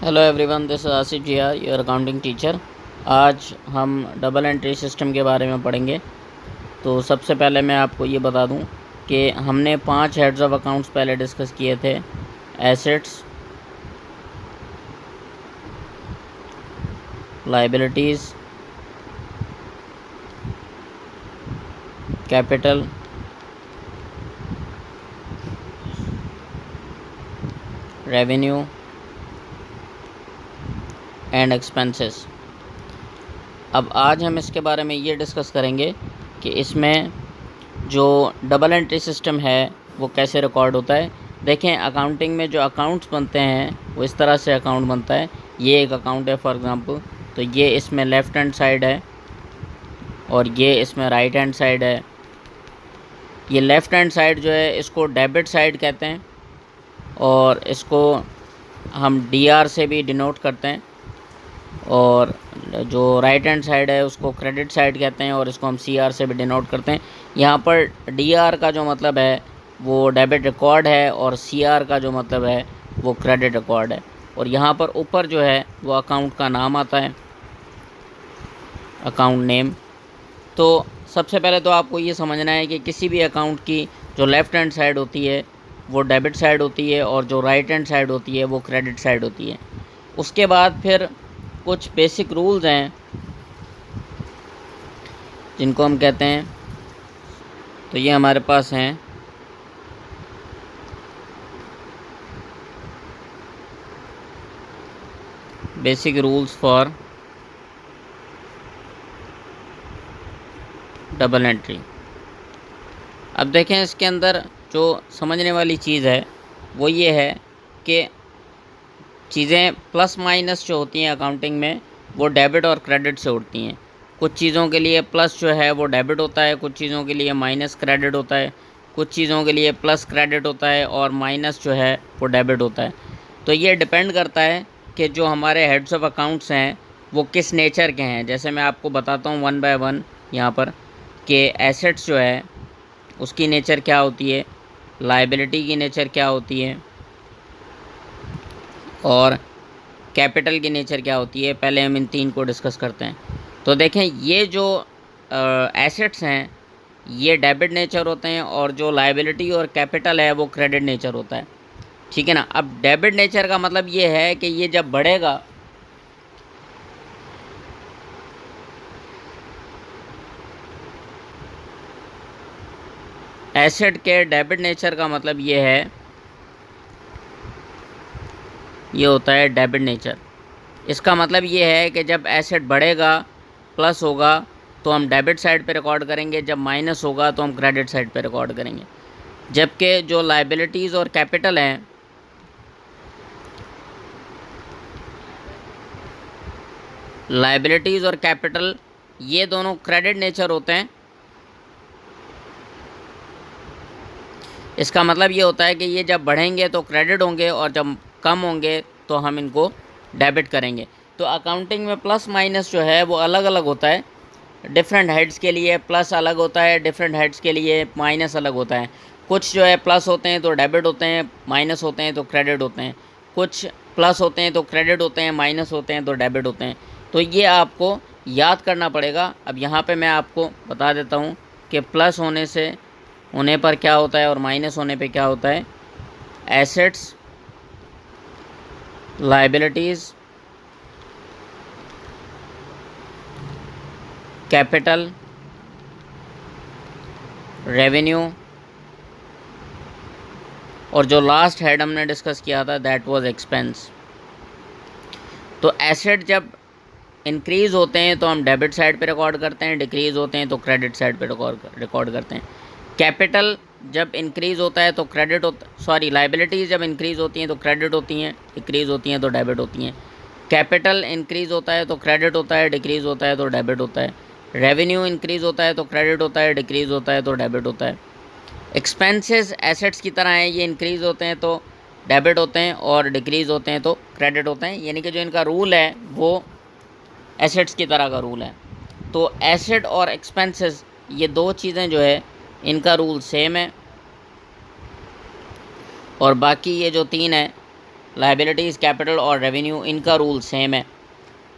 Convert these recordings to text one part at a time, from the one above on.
Hello everyone, this is Asif Zia, your accounting teacher. आज हम double entry system के बारे में पढ़ेंगे। तो सबसे पहले मैं आपको ये बता दूं कि हमने 5 हेड्स ऑफ अकाउंट्स पहले डिस्कस किए थे। Assets, liabilities, capital, revenue and expenses. अब आज हम इसके बारे में ये डिस्कस करेंगे कि इसमें जो डबल एंट्री सिस्टम है वो कैसे रिकॉर्ड होता है। देखें, अकाउंटिंग में जो अकाउंट्स बनते हैं वो इस तरह से अकाउंट बनता है। ये एक अकाउंट है फॉर एग्ज़ाम्पल, तो ये इसमें लेफ़्ट हैंड साइड है और ये इसमें राइट हैंड साइड है। ये लेफ़्ट हैंड साइड जो है इसको डेबिट साइड कहते हैं और इसको हम डीआर से भी डिनोट करते हैं, और जो राइट हैंड साइड है उसको क्रेडिट साइड कहते हैं और इसको हम सीआर से भी डिनोट करते हैं। यहाँ पर डीआर का जो मतलब है वो डेबिट रिकॉर्ड है और सीआर का जो मतलब है वो क्रेडिट रिकॉर्ड है। और यहाँ पर ऊपर जो है वो अकाउंट का नाम आता है, अकाउंट नेम। तो सबसे पहले तो आपको ये समझना है कि किसी भी अकाउंट की जो लेफ़्ट हैंड साइड होती है वो डेबिट साइड होती है और जो राइट हैंड साइड होती है वो क्रेडिट साइड होती है। उसके बाद फिर कुछ बेसिक रूल्स हैं जिनको हम कहते हैं, तो ये हमारे पास हैं। Basic rules for double entry. अब देखें, इसके अंदर जो समझने वाली चीज़ है वो ये है कि चीज़ें प्लस माइनस जो होती हैं अकाउंटिंग में वो डेबिट और क्रेडिट से उठती हैं। कुछ चीज़ों के लिए प्लस जो है वो डेबिट होता है, कुछ चीज़ों के लिए माइनस क्रेडिट होता है, कुछ चीज़ों के लिए प्लस क्रेडिट होता है और माइनस जो है वो डेबिट होता है। तो ये डिपेंड करता है कि जो हमारे हेड्स ऑफ अकाउंट्स हैं वो किस नेचर के हैं। जैसे मैं आपको बताता हूँ वन बाय वन यहाँ पर कि एसेट्स जो है उसकी नेचर क्या होती है, लायबिलिटी की नेचर क्या होती है और कैपिटल की नेचर क्या होती है। पहले हम इन 3 को डिस्कस करते हैं। तो देखें, ये जो एसेट्स हैं ये डेबिट नेचर होते हैं और जो लायबिलिटी और कैपिटल है वो क्रेडिट नेचर होता है, ठीक है ना। अब डेबिट नेचर का मतलब ये है कि ये जब बढ़ेगा एसेट के डेबिट नेचर का मतलब ये है, ये होता है डेबिट नेचर। इसका मतलब ये है कि जब एसेट बढ़ेगा, प्लस होगा, तो हम डेबिट साइड पे रिकॉर्ड करेंगे, जब माइनस होगा तो हम क्रेडिट साइड पे रिकॉर्ड करेंगे। जबकि जो लायबिलिटीज़ और कैपिटल हैं लायबिलिटीज़ और कैपिटल ये दोनों क्रेडिट नेचर होते हैं। इसका मतलब ये होता है कि ये जब बढ़ेंगे तो क्रेडिट होंगे और जब कम होंगे तो हम इनको डेबिट करेंगे। तो अकाउंटिंग में प्लस माइनस जो है वो अलग अलग होता है। डिफरेंट हेड्स के लिए प्लस अलग होता है, डिफरेंट हेड्स के लिए माइनस अलग होता है। कुछ जो है प्लस होते हैं तो डेबिट होते हैं, माइनस होते हैं तो क्रेडिट होते हैं। कुछ प्लस होते हैं तो क्रेडिट होते हैं, माइनस होते हैं तो डेबिट होते हैं। तो ये आपको याद करना पड़ेगा। अब यहाँ पे मैं आपको बता देता हूँ कि प्लस होने पर क्या होता है और माइनस होने पे क्या होता है। एसेट्स, लायबिलिटीज़, कैपिटल, रेवेन्यू और जो लास्ट हेड हमने डिस्कस किया था दैट वाज एक्सपेंस। तो एसेट जब इंक्रीज़ होते हैं तो हम डेबिट साइड पे रिकॉर्ड करते हैं, डिक्रीज़ होते हैं तो क्रेडिट साइड पे रिकॉर्ड करते हैं। कैपिटल जब इंक्रीज़ होता है तो लायबिलिटीज़ जब इंक्रीज़ होती हैं तो क्रेडिट होती हैं, डिक्रीज़ होती हैं तो डेबिट होती हैं। कैपिटल इंक्रीज़ होता है तो क्रेडिट होता है, डिक्रीज़ होता है तो डेबिट होता है। रेवेन्यू इंक्रीज़ होता है तो क्रेडिट होता है, डिक्रीज़ होता है तो डेबिट होता है। एक्सपेंसेस एसेट्स की तरह हैं, ये इंक्रीज़ होते हैं तो डेबिट होते हैं और डिक्रीज़ होते हैं तो क्रेडिट होते हैं। यानी कि जो इनका रूल है वो एसेट्स की तरह का रूल है। तो एसेट और एक्सपेंसेस ये 2 चीज़ें जो है इनका रूल सेम है और बाकी ये जो 3 है लायबिलिटीज़, कैपिटल और रेवेन्यू, इनका रूल सेम है।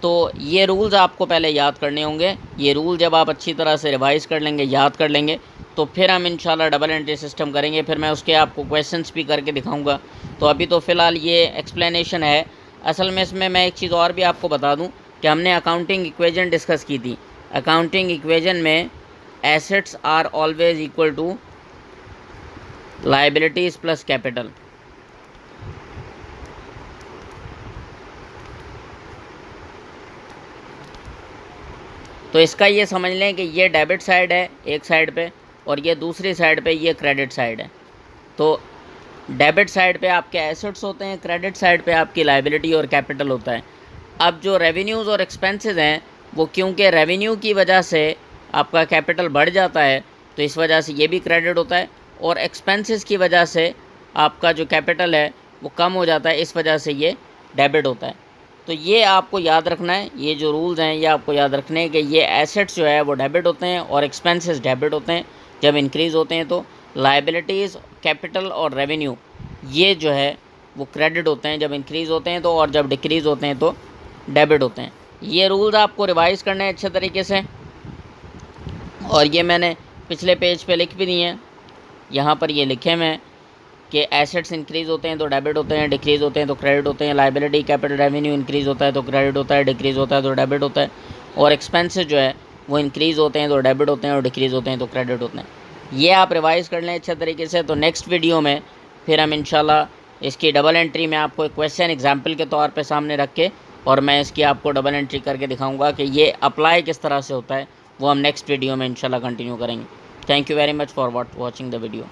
तो ये रूल्स आपको पहले याद करने होंगे। ये रूल जब आप अच्छी तरह से रिवाइज़ कर लेंगे, याद कर लेंगे, तो फिर हम इंशाल्लाह डबल एंट्री सिस्टम करेंगे। फिर मैं उसके आपको क्वेश्चंस भी करके दिखाऊंगा। तो अभी तो फ़िलहाल ये एक्सप्लेनेशन है। असल में इसमें मैं एक चीज़ और भी आपको बता दूं कि हमने अकाउंटिंग इक्वेशन डिस्कस की थी। अकाउंटिंग इक्वेशन में assets are always equal to liabilities plus capital. तो इसका ये समझ लें कि ये डेबिट साइड है एक साइड पे, और ये दूसरी साइड पे ये क्रेडिट साइड है। तो डेबिट साइड पे आपके एसेट्स होते हैं, क्रेडिट साइड पे आपकी लायबिलिटी और कैपिटल होता है। अब जो रेवेन्यूज़ और एक्सपेंसेस हैं, वो क्योंकि रेवेन्यू की वजह से आपका कैपिटल बढ़ जाता है, तो इस वजह से ये भी क्रेडिट होता है, और एक्सपेंसेस की वजह से आपका जो कैपिटल है वो कम हो जाता है, इस वजह से ये डेबिट होता है। तो ये आपको याद रखना है, ये जो रूल्स हैं ये आपको याद रखने हैं कि ये एसेट्स जो है वो डेबिट होते हैं और एक्सपेंसेस डेबिट होते हैं जब इंक्रीज़ होते हैं। तो लायबिलिटीज़, कैपिटल और रेवेन्यू ये जो है वो क्रेडिट होते हैं जब इंक्रीज़ होते हैं तो, और जब डिक्रीज़ होते हैं तो डेबिट होते हैं। ये रूल्स आपको रिवाइज़ करने हैं अच्छे तरीके से, और ये मैंने पिछले पेज पे लिख भी दिए हैं। यहाँ पर ये लिखे हुए हैं कि एसेट्स इंक्रीज़ होते हैं तो डेबिट होते हैं, डिक्रीज़ होते हैं तो क्रेडिट होते हैं। लायबिलिटी, कैपिटल, रेवेन्यू इंक्रीज़ होता है तो क्रेडिट होता है, डिक्रीज़ होता है तो डेबिट होता है। और एक्सपेंसेस जो है वो इंक्रीज़ होते हैं तो डेबिट होते हैं, और डिक्रीज़ होते हैं तो क्रेडिट होते हैं। ये आप रिवाइज़ कर लें अच्छे तरीके से। तो नेक्स्ट वीडियो में फिर हम इंशाल्लाह इसकी डबल एंट्री में आपको एक क्वेश्चन एग्जाम्पल के तौर पर सामने रख के, और मैं इसकी आपको डबल एंट्री करके दिखाऊँगा कि ये अप्लाई किस तरह से होता है, वो हम नेक्स्ट वीडियो में इंशाल्लाह कंटिन्यू करेंगे। Thank you very much for watching the video.